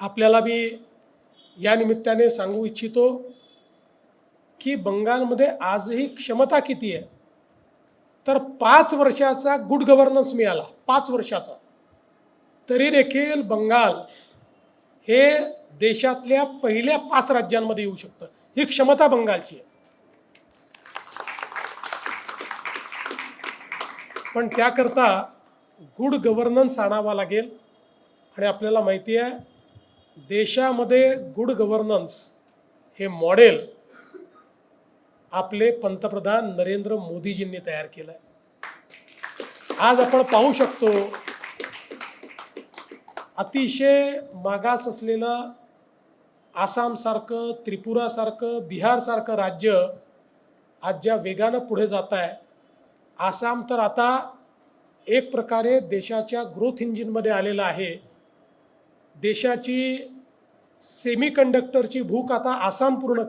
आपल्याला मी या निमित्ताने सांगू इच्छितो की बंगालमध्ये आजही क्षमता किती आहे, तर 5 वर्षाचा गुड गव्हर्नन्स मिळाला, 5 वर्षाचा, तरी देखील बंगाल हे देशातल्या पहिल्या 5 राज्यांमध्ये येऊ शकतं. ही क्षमता बंगालची आहे. पण त्याकरता गुड गव्हर्नन्स आणावा लागेल. आणि आपल्याला माहिती आहे देशामध्ये गुड गव्हर्नन्स हे मॉडेल आपले पंतप्रधान नरेंद्र मोदीजींनी तयार केलं आहे. आज आपण पाहू शकतो अतिशय मागास असलेलं आसामसारखं, त्रिपुरासारखं, बिहारसारखं राज्य आज ज्या वेगानं पुढे जात आहे, आसाम तर आता एक प्रकारे देशाच्या ग्रोथ इंजिनमध्ये आलेला आहे. देशाची सेमीकंडक्टरची भूक आता आसाम पूर्ण